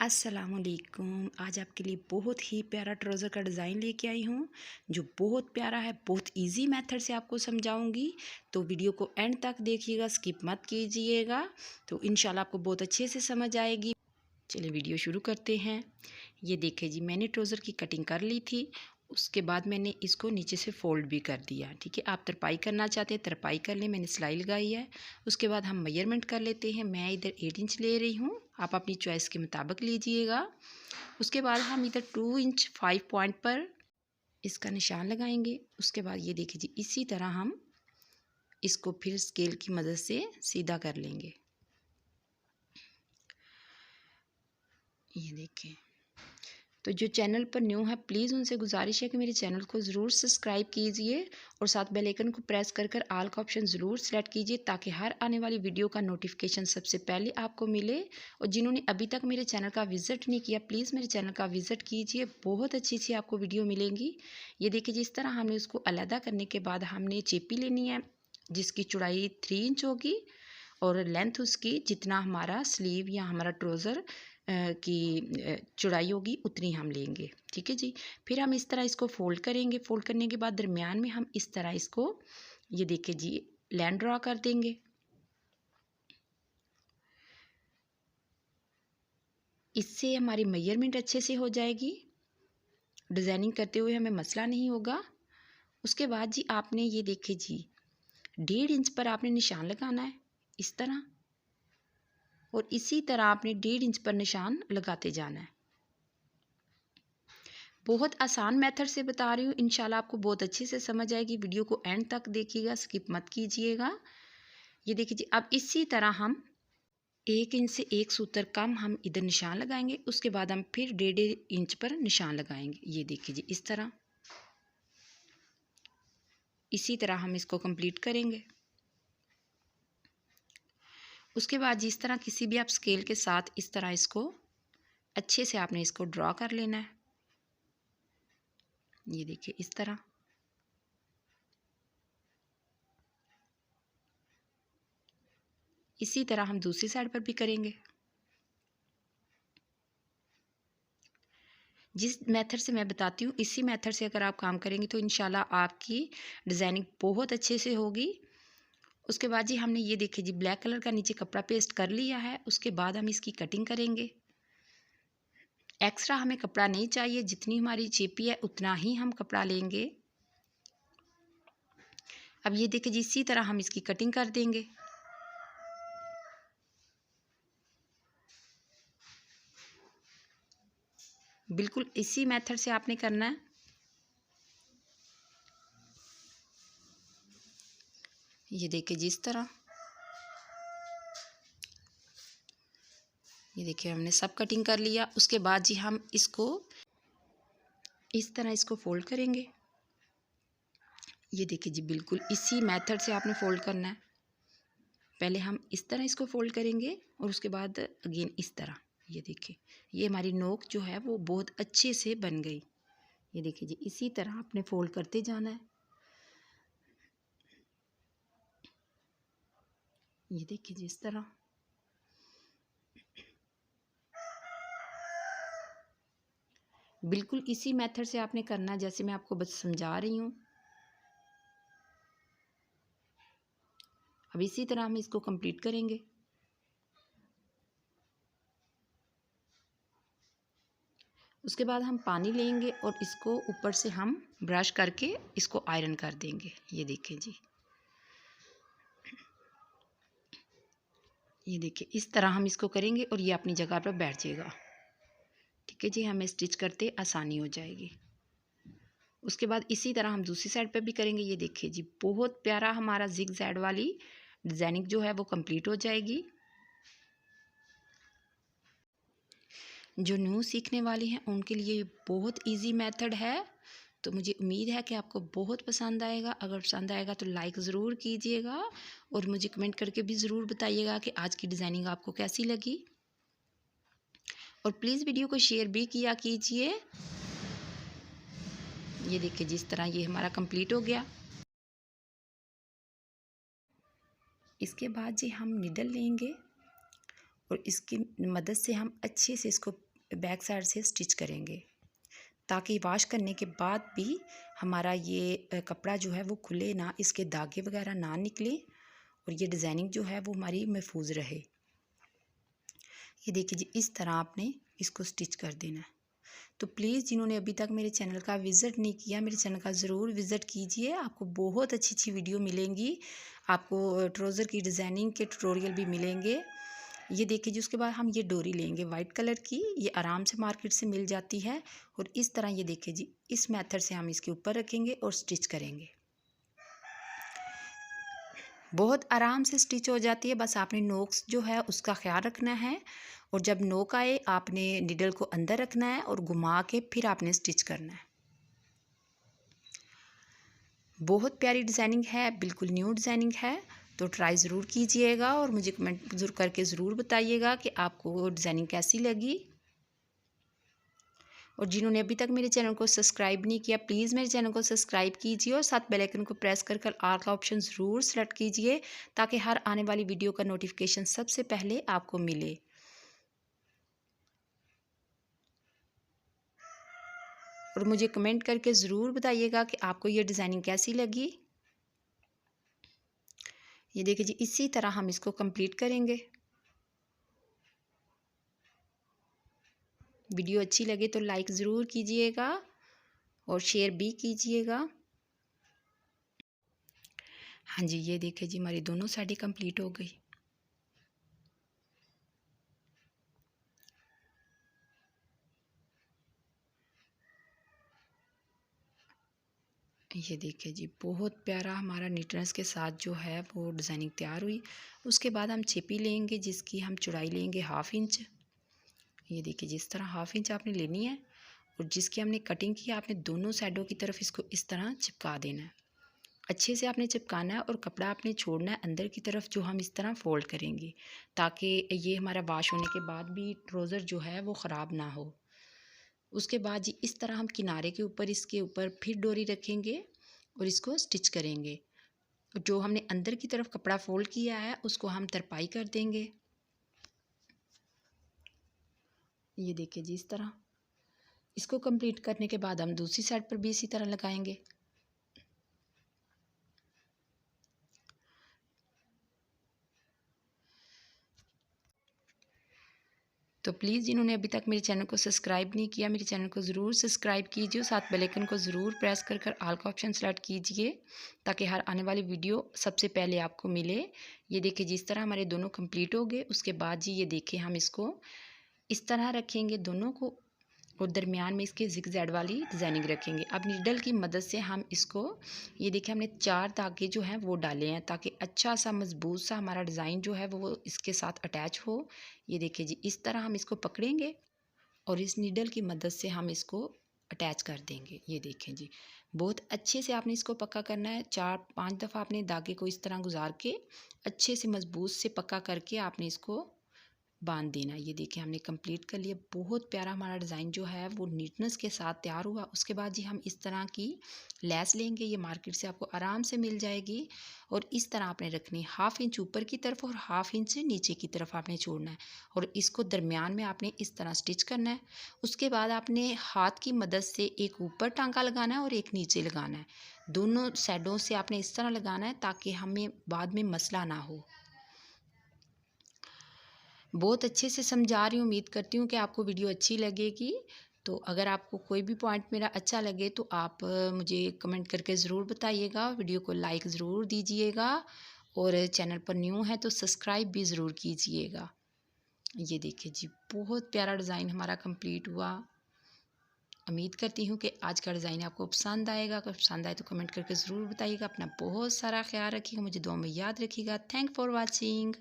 अस्सलामुअलैकुम। आज आपके लिए बहुत ही प्यारा ट्राउज़र का डिज़ाइन लेके आई हूँ जो बहुत प्यारा है। बहुत इजी मेथड से आपको समझाऊंगी, तो वीडियो को एंड तक देखिएगा, स्किप मत कीजिएगा, तो इंशाल्लाह आपको बहुत अच्छे से समझ आएगी। चलिए वीडियो शुरू करते हैं। ये देखिए जी, मैंने ट्राउज़र की कटिंग कर ली थी। उसके बाद मैंने इसको नीचे से फ़ोल्ड भी कर दिया। ठीक है, आप तरपाई करना चाहते हैं तरपाई कर लें, मैंने सिलाई लगाई है। उसके बाद हम मेजरमेंट कर लेते हैं। मैं इधर 8 इंच ले रही हूँ, आप अपनी चॉइस के मुताबिक लीजिएगा। उसके बाद हम इधर 2 इंच 5 पॉइंट पर इसका निशान लगाएंगे। उसके बाद ये देखिए जी, इसी तरह हम इसको फिर स्केल की मदद से सीधा कर लेंगे। ये देखें। तो जो चैनल पर न्यू है, प्लीज़ उनसे गुजारिश है कि मेरे चैनल को ज़रूर सब्सक्राइब कीजिए और साथ बेल आइकन को प्रेस कर ऑल का ऑप्शन ज़रूर सेलेक्ट कीजिए, ताकि हर आने वाली वीडियो का नोटिफिकेशन सबसे पहले आपको मिले। और जिन्होंने अभी तक मेरे चैनल का विज़िट नहीं किया, प्लीज़ मेरे चैनल का विज़िट कीजिए, बहुत अच्छी अच्छी आपको वीडियो मिलेंगी। ये देखिए, जिस तरह हमने उसको अलहदा करने के बाद हमने चेपी लेनी है, जिसकी चौड़ाई 3 इंच होगी और लेंथ उसकी जितना हमारा स्लीव या हमारा ट्राउज़र की चौड़ाई होगी उतनी हम लेंगे। ठीक है जी। फिर हम इस तरह इसको फ़ोल्ड करेंगे। फ़ोल्ड करने के बाद दरमियान में हम इस तरह इसको, ये देखिए जी, लाइन ड्रा कर देंगे। इससे हमारी मेजरमेंट अच्छे से हो जाएगी, डिज़ाइनिंग करते हुए हमें मसला नहीं होगा। उसके बाद जी आपने ये देखिए जी, 1.5 इंच पर आपने निशान लगाना है इस तरह, और इसी तरह आपने 1.5 इंच पर निशान लगाते जाना है। बहुत आसान मेथड से बता रही हूँ, इंशाल्लाह आपको बहुत अच्छे से समझ आएगी। वीडियो को एंड तक देखिएगा, स्किप मत कीजिएगा। ये देखिए जी, अब इसी तरह हम 1 इंच से 1 सूत्र कम हम इधर निशान लगाएंगे। उसके बाद हम फिर 1.5 इंच पर निशान लगाएंगे। ये देखिए जी, इस तरह, इसी तरह हम इसको कंप्लीट करेंगे। उसके बाद जिस तरह किसी भी आप स्केल के साथ इस तरह इसको अच्छे से आपने इसको ड्रॉ कर लेना है। ये देखिए इस तरह। इसी तरह हम दूसरी साइड पर भी करेंगे। जिस मेथड से मैं बताती हूँ, इसी मेथड से अगर आप काम करेंगे तो इंशाल्लाह आपकी डिज़ाइनिंग बहुत अच्छे से होगी। उसके बाद जी हमने ये देखिए जी, ब्लैक कलर का नीचे कपड़ा पेस्ट कर लिया है। उसके बाद हम इसकी कटिंग करेंगे। एक्स्ट्रा हमें कपड़ा नहीं चाहिए, जितनी हमारी चेपी है उतना ही हम कपड़ा लेंगे। अब ये देखिए जी, इसी तरह हम इसकी कटिंग कर देंगे। बिल्कुल इसी मेथड से आपने करना है। ये देखिए जी, इस तरह। ये देखिए हमने सब कटिंग कर लिया। उसके बाद जी हम इसको इस तरह इसको फोल्ड करेंगे। ये देखिए जी, बिल्कुल इसी मेथड से आपने फोल्ड करना है। पहले हम इस तरह इसको फोल्ड करेंगे और उसके बाद अगेन इस तरह। ये देखिए, ये हमारी नोक जो है वो बहुत अच्छे से बन गई। ये देखिए जी, इसी तरह आपने फोल्ड करते जाना है। ये देखिए जी, इस तरह। बिल्कुल इसी मेथड से आपने करना है, जैसे मैं आपको बस समझा रही हूँ। अब इसी तरह हम इसको कंप्लीट करेंगे। उसके बाद हम पानी लेंगे और इसको ऊपर से हम ब्रश करके इसको आयरन कर देंगे। ये देखिए जी, ये देखिए इस तरह हम इसको करेंगे और ये अपनी जगह पर बैठ जाएगा। ठीक है जी, हमें स्टिच करते आसानी हो जाएगी। उसके बाद इसी तरह हम दूसरी साइड पर भी करेंगे। ये देखिए जी, बहुत प्यारा हमारा जिग जैग वाली डिज़ाइनिंग जो है वो कंप्लीट हो जाएगी। जो न्यू सीखने वाले हैं उनके लिए बहुत इजी मेथड है। तो मुझे उम्मीद है कि आपको बहुत पसंद आएगा। अगर पसंद आएगा तो लाइक ज़रूर कीजिएगा और मुझे कमेंट करके भी ज़रूर बताइएगा कि आज की डिज़ाइनिंग आपको कैसी लगी। और प्लीज़ वीडियो को शेयर भी किया कीजिए। ये देखिए जिस तरह ये हमारा कंप्लीट हो गया। इसके बाद जी हम निडल लेंगे और इसकी मदद से हम अच्छे से इसको बैक साइड से स्टिच करेंगे, ताकि वॉश करने के बाद भी हमारा ये कपड़ा जो है वो खुले ना, इसके धागे वगैरह ना निकले और ये डिज़ाइनिंग जो है वो हमारी महफूज रहे। ये देखिए जी, इस तरह आपने इसको स्टिच कर देना है। तो प्लीज़ जिन्होंने अभी तक मेरे चैनल का विज़िट नहीं किया, मेरे चैनल का ज़रूर विज़िट कीजिए। आपको बहुत अच्छी अच्छी वीडियो मिलेंगी, आपको ट्राउज़र की डिज़ाइनिंग के ट्यूटोरियल भी मिलेंगे। ये देखिए जी, उसके बाद हम ये डोरी लेंगे वाइट कलर की, ये आराम से मार्केट से मिल जाती है। और इस तरह ये देखिए जी, इस मेथड से हम इसके ऊपर रखेंगे और स्टिच करेंगे। बहुत आराम से स्टिच हो जाती है, बस आपने नोक्स जो है उसका ख्याल रखना है। और जब नोक आए आपने निडल को अंदर रखना है और घुमा के फिर आपने स्टिच करना है। बहुत प्यारी डिज़ाइनिंग है, बिल्कुल न्यू डिज़ाइनिंग है। तो ट्राई ज़रूर कीजिएगा और मुझे कमेंट ज़रूर करके ज़रूर बताइएगा कि आपको डिज़ाइनिंग कैसी लगी। और जिन्होंने अभी तक मेरे चैनल को सब्सक्राइब नहीं किया, प्लीज़ मेरे चैनल को सब्सक्राइब कीजिए और साथ बेल आइकन को प्रेस कर ऑल का ऑप्शन ज़रूर सेलेक्ट कीजिए, ताकि हर आने वाली वीडियो का नोटिफिकेशन सबसे पहले आपको मिले। और मुझे कमेंट करके ज़रूर बताइएगा कि आपको ये डिज़ाइनिंग कैसी लगी। ये देखिए जी, इसी तरह हम इसको कंप्लीट करेंगे। वीडियो अच्छी लगे तो लाइक ज़रूर कीजिएगा और शेयर भी कीजिएगा। हाँ जी, ये देखिए जी, हमारी दोनों साइडें कंप्लीट हो गई। ये देखिए जी, बहुत प्यारा हमारा नीटनेस के साथ जो है वो डिज़ाइनिंग तैयार हुई। उसके बाद हम छिपी लेंगे, जिसकी हम चौड़ाई लेंगे 1/2 इंच। ये देखिए, जिस तरह 1/2 इंच आपने लेनी है और जिसकी हमने कटिंग की आपने दोनों साइडों की तरफ इसको इस तरह चिपका देना है। अच्छे से आपने चिपकाना है और कपड़ा आपने छोड़ना है अंदर की तरफ, जो हम इस तरह फ़ोल्ड करेंगे, ताकि ये हमारा वॉश होने के बाद भी ट्राउज़र जो है वो ख़राब ना हो। उसके बाद जी, इस तरह हम किनारे के ऊपर इसके ऊपर फिर डोरी रखेंगे और इसको स्टिच करेंगे। जो हमने अंदर की तरफ कपड़ा फ़ोल्ड किया है उसको हम तरपाई कर देंगे। ये देखिए जी, इस तरह इसको कंप्लीट करने के बाद हम दूसरी साइड पर भी इसी तरह लगाएंगे। तो प्लीज़ जिन्होंने अभी तक मेरे चैनल को सब्सक्राइब नहीं किया, मेरे चैनल को ज़रूर सब्सक्राइब कीजिए, साथ बेल आइकन को ज़रूर प्रेस कर ऑल का ऑप्शन सेलेक्ट कीजिए, ताकि हर आने वाली वीडियो सबसे पहले आपको मिले। ये देखिए, जिस तरह हमारे दोनों कंप्लीट हो गए। उसके बाद जी, ये देखिए, हम इसको इस तरह रखेंगे दोनों को और दरमियान में इसके ज़िगज़ैग वाली डिज़ाइनिंग रखेंगे। अब नीडल की मदद से हम इसको, ये देखिए, हमने 4 धागे जो हैं वो डाले हैं, ताकि अच्छा सा मजबूत सा हमारा डिज़ाइन जो है वो इसके साथ अटैच हो। ये देखिए जी, इस तरह हम इसको पकड़ेंगे और इस नीडल की मदद से हम इसको अटैच कर देंगे। ये देखें जी, बहुत अच्छे से आपने इसको पक्का करना है। 4-5 दफ़ा आपने धागे को इस तरह गुजार के अच्छे से मजबूत से पक्का करके आपने इसको बांध देना। ये देखिए, हमने कंप्लीट कर लिया। बहुत प्यारा हमारा डिज़ाइन जो है वो नीटनेस के साथ तैयार हुआ। उसके बाद जी, हम इस तरह की लेस लेंगे, ये मार्केट से आपको आराम से मिल जाएगी। और इस तरह आपने रखनी, 1/2 इंच ऊपर की तरफ और 1/2 इंच नीचे की तरफ आपने छोड़ना है। और इसको दरमियान में आपने इस तरह स्टिच करना है। उसके बाद आपने हाथ की मदद से एक ऊपर टांका लगाना है और एक नीचे लगाना है। दोनों साइडों से आपने इस तरह लगाना है, ताकि हमें बाद में मसला ना हो। बहुत अच्छे से समझा रही हूँ, उम्मीद करती हूँ कि आपको वीडियो अच्छी लगेगी। तो अगर आपको कोई भी पॉइंट मेरा अच्छा लगे तो आप मुझे कमेंट करके ज़रूर बताइएगा। वीडियो को लाइक ज़रूर दीजिएगा और चैनल पर न्यू है तो सब्सक्राइब भी ज़रूर कीजिएगा। ये देखिए जी, बहुत प्यारा डिज़ाइन हमारा कंप्लीट हुआ। उम्मीद करती हूँ कि आज का डिज़ाइन आपको पसंद आएगा। अगर पसंद आए तो कमेंट करके ज़रूर बताइएगा। अपना बहुत सारा ख्याल रखिएगा, मुझे दुआ में याद रखिएगा। Thank for watching.